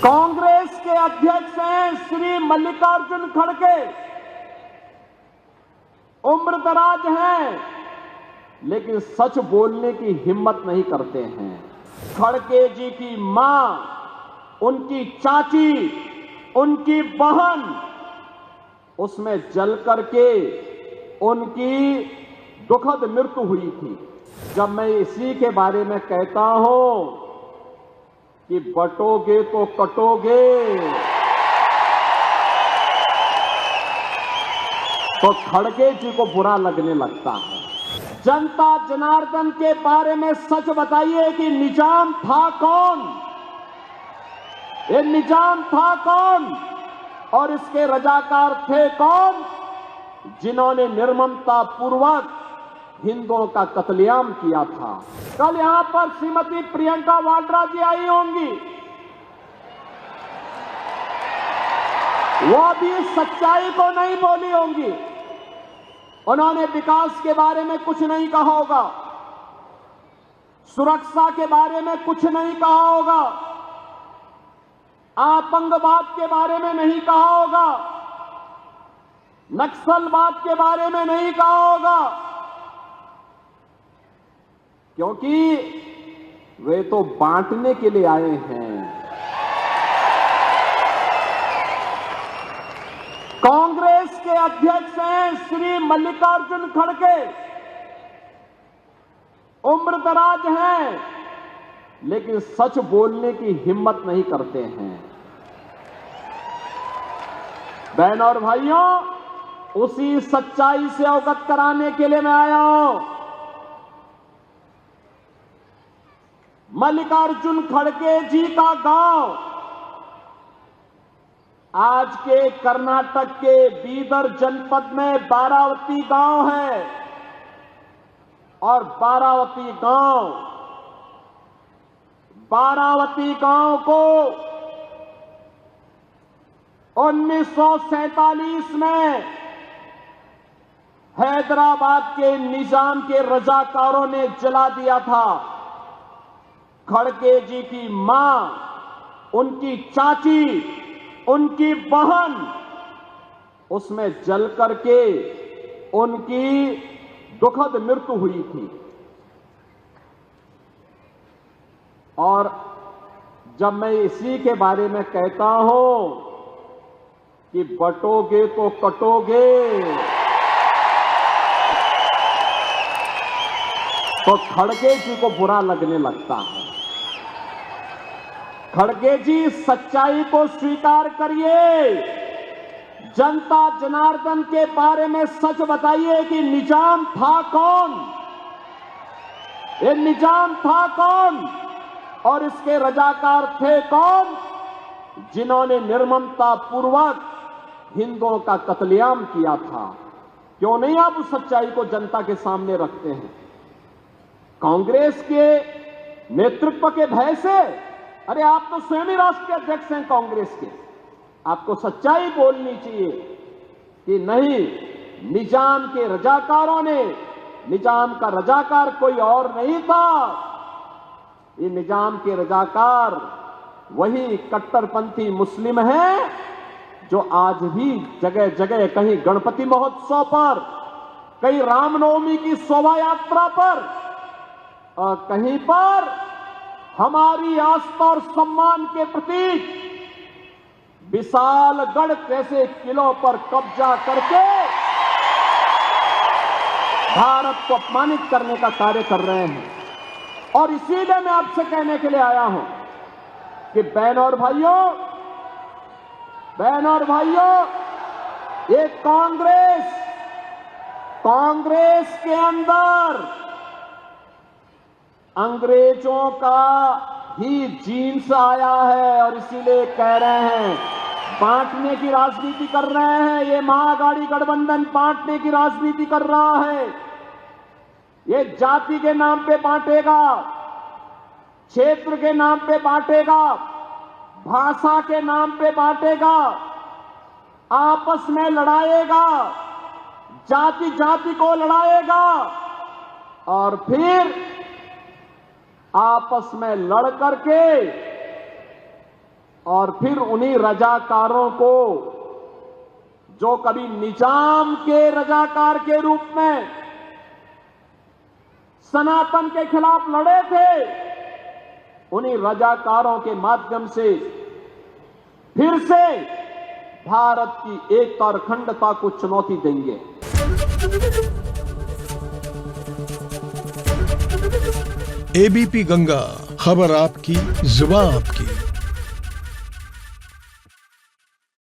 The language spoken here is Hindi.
कांग्रेस के अध्यक्ष हैं श्री मल्लिकार्जुन खड़गे। उम्रदराज हैं, लेकिन सच बोलने की हिम्मत नहीं करते हैं। खड़गे जी की मां, उनकी चाची, उनकी बहन, उसमें जल करके उनकी दुखद मृत्यु हुई थी। जब मैं इसी के बारे में कहता हूं कि बटोगे तो कटोगे, तो खड़गे जी को बुरा लगने लगता है। जनता जनार्दन के बारे में सच बताइए कि निजाम था कौन? ये निजाम था कौन और इसके रजाकार थे कौन, जिन्होंने निर्ममता पूर्वक हिंदुओं का कत्लेआम किया था? कल यहां पर श्रीमती प्रियंका वाड्रा जी आई होंगी, वो भी सच्चाई को नहीं बोली होंगी। उन्होंने विकास के बारे में कुछ नहीं कहा होगा, सुरक्षा के बारे में कुछ नहीं कहा होगा, आतंकवाद के बारे में नहीं कहा होगा, नक्सलवाद के बारे में नहीं कहा होगा, क्योंकि वे तो बांटने के लिए आए हैं। कांग्रेस के अध्यक्ष हैं श्री मल्लिकार्जुन खड़गे। उम्रदराज हैं, लेकिन सच बोलने की हिम्मत नहीं करते हैं। बहनों और भाइयों, उसी सच्चाई से अवगत कराने के लिए मैं आया हूं। मल्लिकार्जुन खड़गे जी का गांव आज के कर्नाटक के बीदर जनपद में बारावती गांव है, और बारावती गांव को 1947 में हैदराबाद के निजाम के रजाकारों ने जला दिया था। खड़गे जी की मां, उनकी चाची, उनकी बहन, उसमें जल करके उनकी दुखद मृत्यु हुई थी। और जब मैं इसी के बारे में कहता हूं कि बटोगे तो कटोगे, तो खड़गे जी को बुरा लगने लगता है। खड़गे जी, सच्चाई को स्वीकार करिए। जनता जनार्दन के बारे में सच बताइए कि निजाम था कौन? ये निजाम था कौन और इसके रजाकार थे कौन, जिन्होंने निर्ममता पूर्वक हिंदुओं का कत्लेआम किया था? क्यों नहीं आप उस सच्चाई को जनता के सामने रखते हैं? कांग्रेस के नेतृत्व के भय से, अरे आप तो स्वयं ही राष्ट्रीय अध्यक्ष हैं कांग्रेस के, आपको सच्चाई बोलनी चाहिए कि नहीं, निजाम के रजाकारों ने, निजाम का रजाकार कोई और नहीं था, ये निजाम के रजाकार वही कट्टरपंथी मुस्लिम हैं जो आज भी जगह जगह, कहीं गणपति महोत्सव पर, कहीं रामनवमी की शोभा यात्रा पर, और कहीं पर हमारी आस्था और सम्मान के प्रतीक विशालगढ़ जैसे किलों पर कब्जा करके भारत को अपमानित करने का कार्य कर रहे हैं। और इसीलिए मैं आपसे कहने के लिए आया हूं कि बहनों और भाइयों, ये कांग्रेस के अंदर अंग्रेजों का ही जीन्स आया है, और इसीलिए कह रहे हैं, बांटने की राजनीति कर रहे हैं। ये महाअघाड़ी गठबंधन बांटने की राजनीति कर रहा है। ये जाति के नाम पे बांटेगा, क्षेत्र के नाम पे बांटेगा, भाषा के नाम पे बांटेगा, आपस में लड़ाएगा, जाति जाति को लड़ाएगा, और फिर आपस में लड़ करके और फिर उन्हीं रजाकारों को जो कभी निजाम के रजाकार के रूप में सनातन के खिलाफ लड़े थे, उन्हीं रजाकारों के माध्यम से फिर से भारत की एकता और अखंडता को चुनौती देंगे। एबीपी गंगा, खबर आपकी, जुबान आपकी।